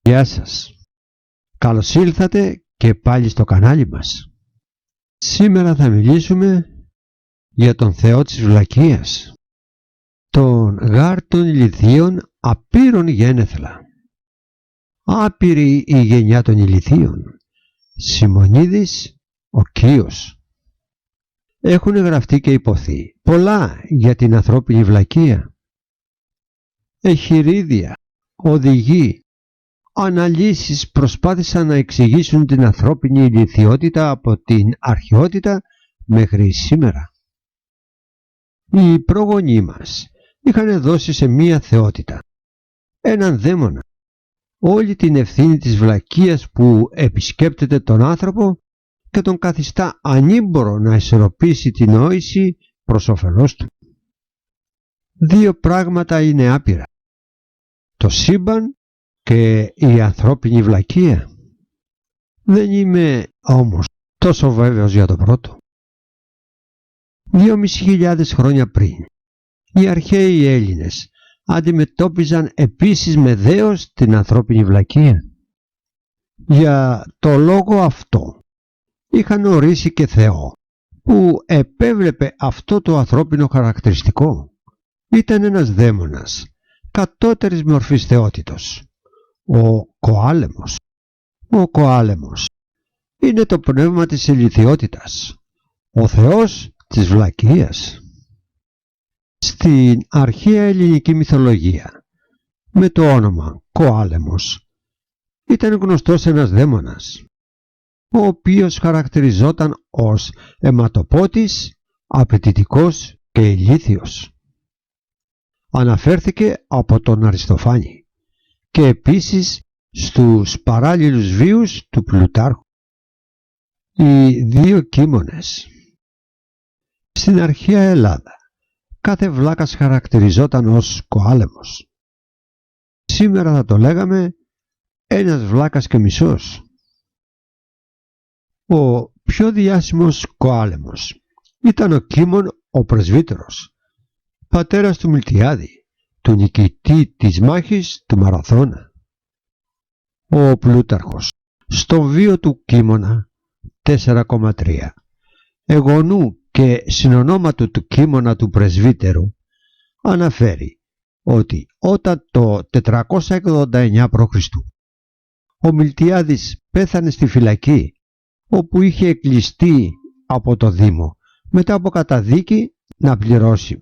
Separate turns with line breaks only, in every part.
Γεια σας. Καλώς ήλθατε και πάλι στο κανάλι μας. Σήμερα θα μιλήσουμε για τον Θεό της βλακείας, τον γάρ των ηλιθείων απείρων γένεθλα. Άπειρη η γενιά των ηλιθείων, Σιμωνίδης ο Κύος. Έχουν γραφτεί και υποθεί πολλά για την ανθρώπινη βλακεία. Εχειρίδια, οδηγοί, αναλύσεις προσπάθησαν να εξηγήσουν την ανθρώπινη ηλιθιότητα από την αρχαιότητα μέχρι σήμερα. Οι προγονείς μας είχαν δώσει σε μία θεότητα, έναν δαίμονα, όλη την ευθύνη της βλακείας που επισκέπτεται τον άνθρωπο και τον καθιστά ανήμπορο να ισορροπήσει την νόηση προς όφελός του. Δύο πράγματα είναι άπειρα: το σύμπαν και η ανθρώπινη βλακεία. Δεν είμαι όμως τόσο βέβαιος για το πρώτο. 2.500 χρόνια πριν, οι αρχαίοι Έλληνες αντιμετώπιζαν επίσης με δέος την ανθρώπινη βλακεία. Για το λόγο αυτό είχαν ορίσει και Θεό που επέβλεπε αυτό το ανθρώπινο χαρακτηριστικό. Ήταν ένας δαίμονας κατώτερης μορφής θεότητος, ο Κοάλεμος. Ο Κοάλεμος είναι το πνεύμα της ηλιθιότητας, ο Θεός της βλακείας. Στην αρχαία ελληνική μυθολογία, με το όνομα Κοάλεμος, ήταν γνωστός ένας δαίμονας, ο οποίος χαρακτηριζόταν ως αιματοπότης, απαιτητικός και ηλίθιος. Αναφέρθηκε από τον Αριστοφάνη και επίσης στους παράλληλους βίους του Πλουτάρχου. Οι δύο κίμονες. Στην αρχαία Ελλάδα κάθε βλάκας χαρακτηριζόταν ως Κοάλεμος. Σήμερα θα το λέγαμε ένας βλάκας και μισός. Ο πιο διάσημος Κοάλεμος ήταν ο Κίμων ο Πρεσβύτερος, πατέρας του Μιλτιάδη, του νικητή της μάχης του Μαραθώνα. Ο Πλούταρχος στο βίο του Κίμωνα 4,3 εγωνού και συνονόματο του Κίμωνα του Πρεσβύτερου αναφέρει ότι όταν το 489 π.Χ. ο Μιλτιάδης πέθανε στη φυλακή όπου είχε κλειστεί από το Δήμο μετά από καταδίκη να πληρώσει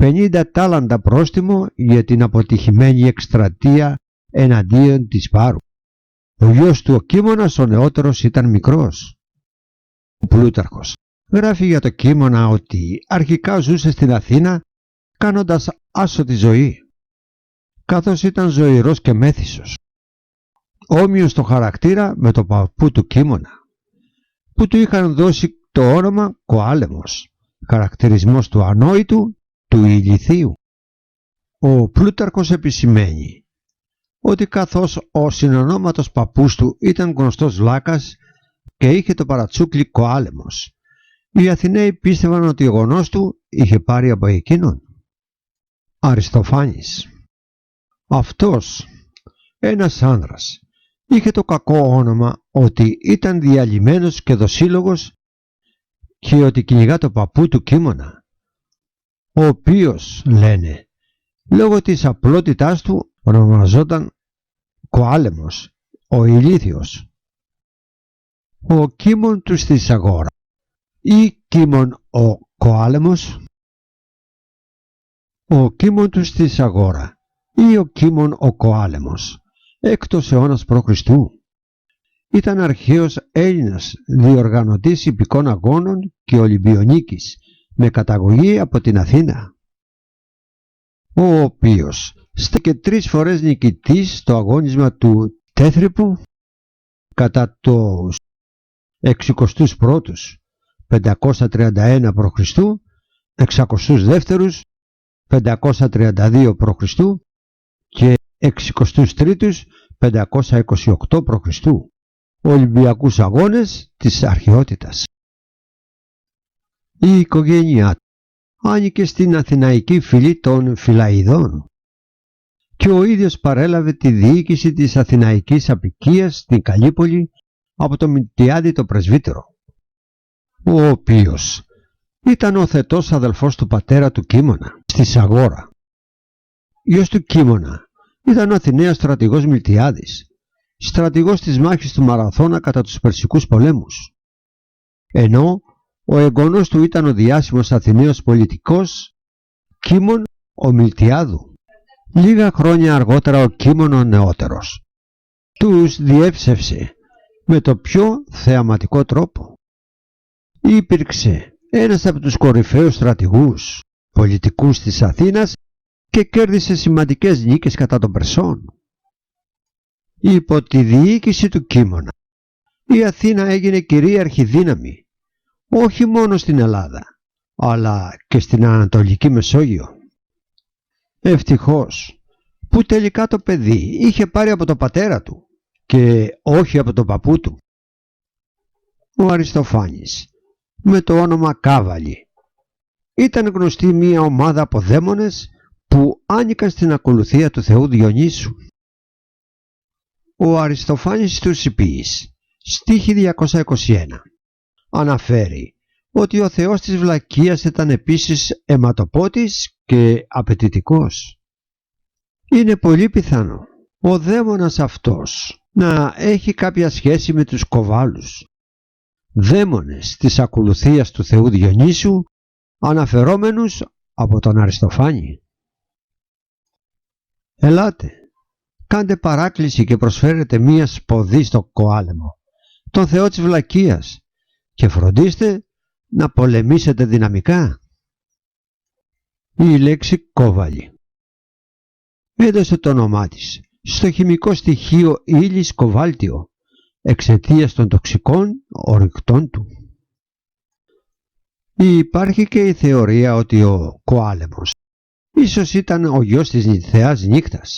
50 τάλαντα πρόστιμο για την αποτυχημένη εκστρατεία εναντίον της Πάρου. Ο γιος του ο Κίμωνας ο νεότερος ήταν μικρός. Ο Πλούταρχος γράφει για το Κίμωνα ότι αρχικά ζούσε στην Αθήνα κάνοντας άσωτη ζωή, καθώς ήταν ζωηρός και μέθησος, όμοιος στο χαρακτήρα με το παππού του Κίμωνα, που του είχαν δώσει το όνομα Κοάλεμος, χαρακτηρισμός του ανόητου, του ηλιθίου. Ο Πλούταρχος επισημαίνει ότι καθώς ο συνονόματος παππούς του ήταν γνωστός βλάκας και είχε το παρατσούκλι Κοάλεμος, οι Αθηναίοι πίστευαν ότι ο γονός του είχε πάρει από εκείνον. Αριστοφάνης. Αυτός, ένας άνδρας, είχε το κακό όνομα ότι ήταν διαλυμένος και δοσύλλογος και ότι κυνηγά το παππού του Κίμωνα, ο οποίος, λένε, λόγω της απλότητάς του ονομαζόταν Κοάλεμος, ο ηλίθιος. Ο Κίμων του στη Αγόρα ή Κίμων ο Κοάλεμος. Ο Κίμων του στη Αγόρα ή ο Κίμων ο Κοάλεμος, έκτος αιώνας π.Χ. ήταν αρχαίος Έλληνας διοργανωτής ιππικών αγώνων και Ολυμπιονίκης με καταγωγή από την Αθήνα, ο οποίος στέκε 3 φορές νικητής στο αγώνισμα του Τέθρυπου κατά τους 61ους 531 π.Χ., 602 532 π.Χ. και 63ους 528 π.Χ. Ολυμπιακούς αγώνες της αρχαιότητας. Η οικογένειά του άνοικε στην αθηναϊκή φυλή των Φυλαειδών. και ο ίδιος παρέλαβε τη διοίκηση της Αθηναϊκής Απικίας στην Καλύπολη από τον Μιλτιάδη το πρεσβύτερο, ο οποίος ήταν ο θετός αδελφός του πατέρα του Κίμωνα στη Σαγόρα. Γιος του Κίμωνα ήταν ο Αθηναίος στρατηγός Μιλτιάδης, στρατηγός της μάχης του Μαραθώνα κατά τους Περσικούς πολέμους, ενώ ο εγγονός του ήταν ο διάσημος Αθηναίος πολιτικός Κίμων ο Μιλτιάδου. Λίγα χρόνια αργότερα ο Κίμων ο νεότερος τους διέψευσε με το πιο θεαματικό τρόπο. Υπήρξε ένας από τους κορυφαίους στρατηγούς πολιτικούς της Αθήνας και κέρδισε σημαντικές νίκες κατά των Περσών. Υπό τη διοίκηση του Κίμωνα η Αθήνα έγινε κυρίαρχη δύναμη όχι μόνο στην Ελλάδα αλλά και στην Ανατολική Μεσόγειο. Ευτυχώς που τελικά το παιδί είχε πάρει από τον πατέρα του και όχι από τον παππού του. Ο Αριστοφάνης με το όνομα Κάβαλη ήταν γνωστή μια ομάδα από δαίμονες που άνοικαν στην ακολουθία του θεού Διονύσου. Ο Αριστοφάνης του Ιππίης, στίχη 221, αναφέρει ότι ο θεός της βλακείας ήταν επίσης αιματοπότης και απαιτητικός. Είναι πολύ πιθανό ο δαίμονας αυτός να έχει κάποια σχέση με τους κοβάλους, δαίμονες της ακολουθίας του θεού Διονύσου, αναφερόμενους από τον Αριστοφάνη. Ελάτε, κάντε παράκληση και προσφέρετε μία σποδή στο Κοάλεμο, τον θεό της βλακείας, και φροντίστε να πολεμήσετε δυναμικά. Η λέξη κόβαλη έδωσε το όνομά της στο χημικό στοιχείο ύλης κοβάλτιο εξαιτίας των τοξικών ορυκτών του. Υπάρχει και η θεωρία ότι ο Κοάλεμος ίσως ήταν ο γιος της θεάς Νύκτας,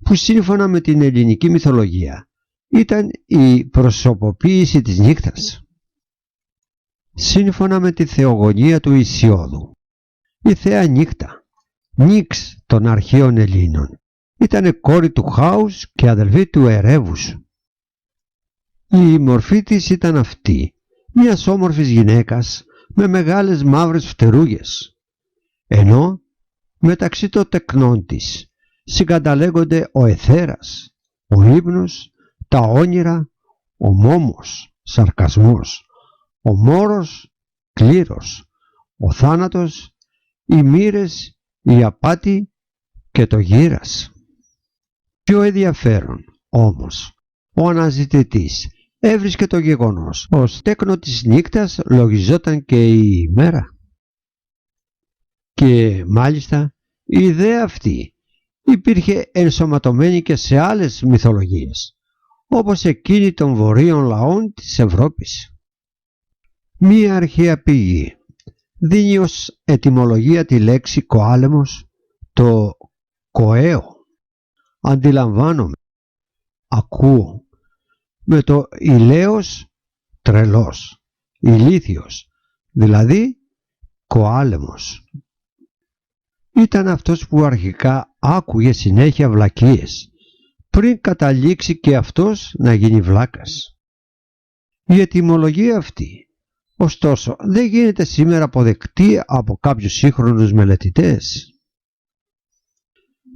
που σύμφωνα με την ελληνική μυθολογία ήταν η προσωποποίηση της Νύκτας. Σύμφωνα με τη θεογονία του Ησιώδου, η θεά Νύκτα, Νύξ των αρχαίων Ελλήνων, ήταν κόρη του Χάους και αδελφή του Ερεύους. Η μορφή της ήταν αυτή μιας όμορφης γυναίκας με μεγάλες μαύρες φτερούγες, ενώ μεταξύ των τεκνών της συγκαταλέγονται ο αιθέρας, ο ύπνος, τα όνειρα, ο μόμος, σαρκασμός, ο μόρος, κλήρος, ο θάνατος, οι μοίρες, η απάτη και το γύρας. Πιο ενδιαφέρον όμως ο αναζητητής έβρισκε το γεγονός ως τέκνο της νύκτας λογιζόταν και η ημέρα. Και μάλιστα η ιδέα αυτή υπήρχε ενσωματωμένη και σε άλλες μυθολογίες, όπως εκείνη των βορείων λαών της Ευρώπης. Μία αρχαία πηγή δίνει ως ετυμολογία τη λέξη κοάλεμος το κοέο. Αντιλαμβάνομαι, ακούω, με το ηλαίος τρελός, ηλίθιος, δηλαδή κοάλεμος. Ήταν αυτός που αρχικά άκουγε συνέχεια βλακίες, πριν καταλήξει και αυτός να γίνει βλάκας. Η ετυμολογία αυτή, ωστόσο, δεν γίνεται σήμερα αποδεκτή από κάποιους σύγχρονους μελετητές.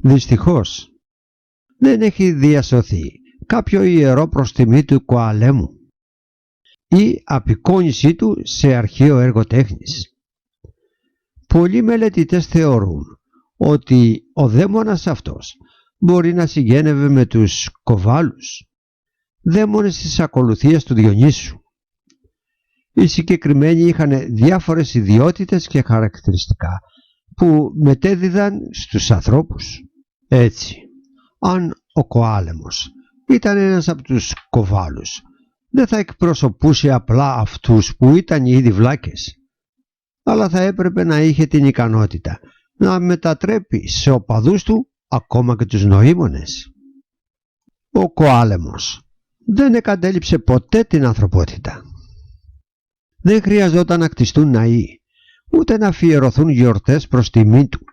Δυστυχώς, δεν έχει διασωθεί κάποιο ιερό προς τιμή του Κοαλέμου ή απεικόνισή του σε αρχαίο έργο τέχνης. Πολλοί μελετητές θεωρούν ότι ο δαίμονας αυτός μπορεί να συγγένευε με τους κοβάλους, δαίμονες της ακολουθίας του Διονύσου. Οι συγκεκριμένοι είχαν διάφορες ιδιότητες και χαρακτηριστικά που μετέδιδαν στους ανθρώπους. Έτσι, αν ο Κοάλεμος ήταν ένας από τους κοβάλους, δεν θα εκπροσωπούσε απλά αυτούς που ήταν ήδη βλάκες, αλλά θα έπρεπε να είχε την ικανότητα να μετατρέπει σε οπαδούς του ακόμα και τους νοήμονες. Ο Κοάλεμος δεν εκατέλειψε ποτέ την ανθρωπότητα. Δεν χρειαζόταν να κτιστούν ναοί, ούτε να αφιερωθούν γιορτές προς τιμή του,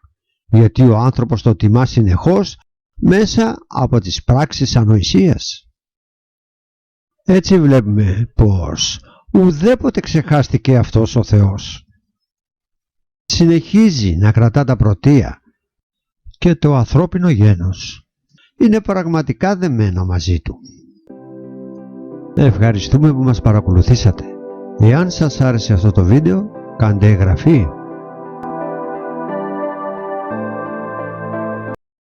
γιατί ο άνθρωπος το τιμά συνεχώς μέσα από τις πράξεις ανοησίας. Έτσι βλέπουμε πως ουδέποτε ξεχάστηκε αυτός ο Θεός. Συνεχίζει να κρατά τα πρωτεία και το ανθρώπινο γένος είναι πραγματικά δεμένο μαζί του. Ευχαριστούμε που μας παρακολουθήσατε. Εάν σας άρεσε αυτό το βίντεο, κάντε εγγραφή.